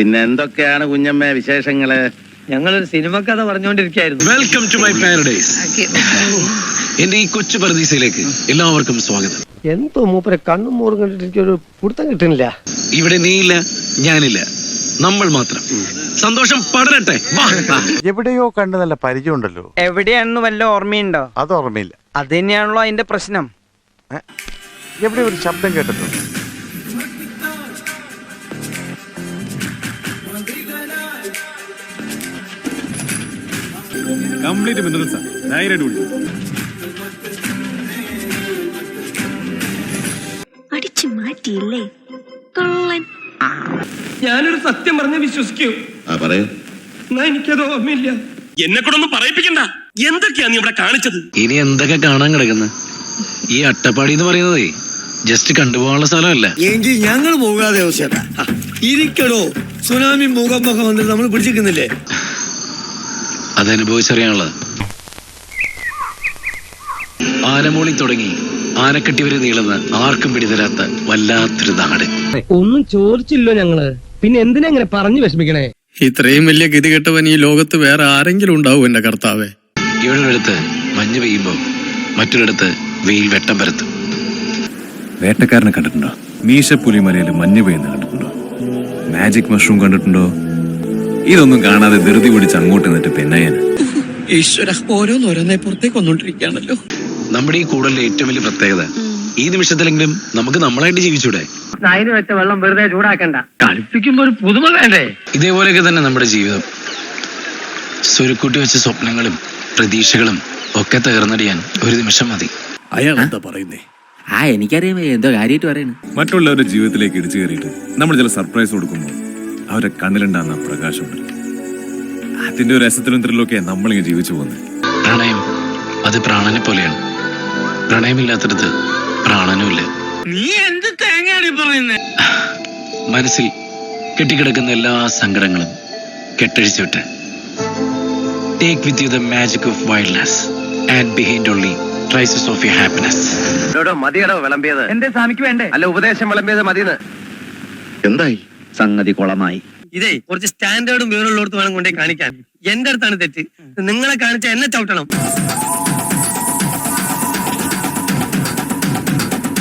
പിന്നെ എന്തൊക്കെയാണ് കുഞ്ഞമ്മ വിശേഷങ്ങള്? ഞങ്ങളൊരു സിനിമ കഥ പറഞ്ഞുകൊണ്ടിരിക്കുകയായിരുന്നു. Welcome to my paradise. എന്റെ ഈ കൊച്ചു പരദീസയിലേക്ക് എല്ലാവർക്കും സ്വാഗതം. എന്തോ മൂപ്പരെ കണ്ണും മോറും കണ്ടിട്ട് എനിക്കൊരു പിടുത്തം കിട്ടുന്നില്ല. ഇവിടെ നീയില്ല, ഞാനില്ല, നമ്മൾ മാത്രം. സന്തോഷം പടരട്ടെ. എവിടെയോ കണ്ട് നല്ല പരിചയമുണ്ടല്ലോ. എവിടെയാണെന്ന് വല്ല ഓർമ്മയുണ്ടോ? അത് ഓർമ്മയില്ല. അത് തന്നെയാണല്ലോ അതിന്റെ പ്രശ്നം. എവിടെ ഒരു ശബ്ദം കേട്ടിട്ടുണ്ട്. കംപ്ലീറ്റ് മിനറൽസാ. ധൈര്യമായിട്ട് കുടിച്ചു. അടിച്ചു മാറ്റിയില്ലേ കള്ളൻ. ഞാനൊരു സത്യം പറഞ്ഞ് വിശ്വസിക്കൂ. എന്നാ എനിക്കത് ഓർമ്മയില്ല. എന്നെ കൂടെ ഒന്നും പറയിപ്പിക്കണ്ട. എന്തൊക്കെയാ നീ ഇവിടെ കാണിച്ചത്? ഇനി എന്തൊക്കെ കാണാൻ കിടക്കുന്ന ഈ അട്ടപ്പാടി എന്ന് പറയുന്നതേ ജസ്റ്റ് കണ്ടുപോകാനുള്ള സ്ഥലമല്ല. എങ്കിൽ ഞങ്ങൾ പോകാതെ ഇരിക്കടോ. സുനാമി ഭൂകമ്പൊക്കെ വന്നിട്ട് നമ്മൾ പിടിച്ചിരിക്കുന്നില്ലേ? അതനുഭവിച്ചറിയാനുള്ളത്. ആനമൂളി തുടങ്ങി ആനക്കെട്ടി വരെ നീളുന്ന ആർക്കും പിടിതരാത്ത വല്ലാത്തൊരു നാട്. ഒന്നും ചോദിച്ചില്ലോ ഞങ്ങള്, പിന്നെ എന്തിനാ ഇങ്ങനെ പറഞ്ഞു വിഷമിക്കണേ? ഇത്രയും വലിയ ഗതികെട്ടവൻ ഈ ലോകത്ത് വേറെ ആരെങ്കിലും ഉണ്ടാവും എന്റെ കർത്താവേ. ഇവിടെ ഒരിടത്ത് മഞ്ഞ് പെയ്യുമ്പോ മറ്റൊരിടത്ത് വെയിൽ വെട്ടം പരത്തും. വേട്ടക്കാരനെ കണ്ടിട്ടുണ്ടോ? മീശപ്പുലിമലയിൽ മഞ്ഞ് പെയ്യുന്ന കണ്ടിട്ടുണ്ടോ? മാജിക് മഷ്റൂം കണ്ടിട്ടുണ്ടോ? ഇതൊന്നും കാണാതെ ധൃതി പിടിച്ച് അങ്ങോട്ട് നിന്നിട്ട് പെണ്ണയൻ. ഈശ്വര, ഓരോന്നോരോന്നെ പുറത്തേക്ക് വന്നോണ്ടിരിക്കുകയാണല്ലോ. നമ്മുടെ ഈ കൂടലിന്റെ ഏറ്റവും വലിയ പ്രത്യേകത, ഈ നിമിഷത്തിലെങ്കിലും നമുക്ക് നമ്മളായിട്ട് ജീവിച്ചൂടെ? നായിന് വെച്ച വെള്ളം വെറുതെ ചൂടാക്കണ്ട. കളിപ്പിക്കുമ്പോ ഒരു പുതുമ വേണ്ടേ? ഇതേപോലെയൊക്കെ തന്നെ നമ്മുടെ ജീവിതം. സ്വരുക്കൂട്ടി വെച്ച സ്വപ്നങ്ങളും പ്രതീക്ഷകളും ഒക്കെ തകർന്നടിയാൻ ഒരു നിമിഷം മതി. അയാൾ എന്താ പറയുന്നേ? എനിക്കറിയാം എന്തോ കാര്യമായിട്ട് പറയുന്നു. മറ്റുള്ളവരുടെ ജീവിതത്തിലേക്ക് ഇടിച്ചു കയറിയിട്ട് നമ്മൾ ചില സർപ്രൈസ് കൊടുക്കുമ്പോൾ അവരുടെ കണ്ണിലുണ്ടാകുന്ന പ്രകാശമുണ്ട്. അതിന്റെ ഒരു രസത്തിലും ത്രില്ലൊക്കെ നമ്മളിങ്ങനെ ജീവിച്ചു പോകുന്നത്. പ്രണയം അത് പ്രാണനെ പോലെയാണ്. പ്രണയമില്ലാത്തടത്ത് പ്രാണനുമില്ല. നീ എന്ത് തേങ്ങയാണ് പറയുന്നത്? മനസ്സിൽ കെട്ടിക്കിടക്കുന്ന എല്ലാ സങ്കടങ്ങളും കെട്ടഴിച്ചു വിട്ട് take with you the magic of wildness and behind only traces of your happiness. മതിയടോ വിളമ്പിയത്? എന്റെ സ്വാമിക്ക് വേണ്ടേ? അല്ല, ഉപദേശം വിളമ്പിയത് മതിയെന്ന്. എന്തായി? സംഗതി കുളമായി. ഇതേ കുറച്ച് സ്റ്റാൻഡേർഡും വിവരമുള്ളടത്ത് വേണം കൊണ്ടേ കാണിക്കാൻ. എന്റെ അടുത്താണ് തെറ്റ്. നിങ്ങളെ കാണിച്ച എന്നെ ചവിട്ടണം.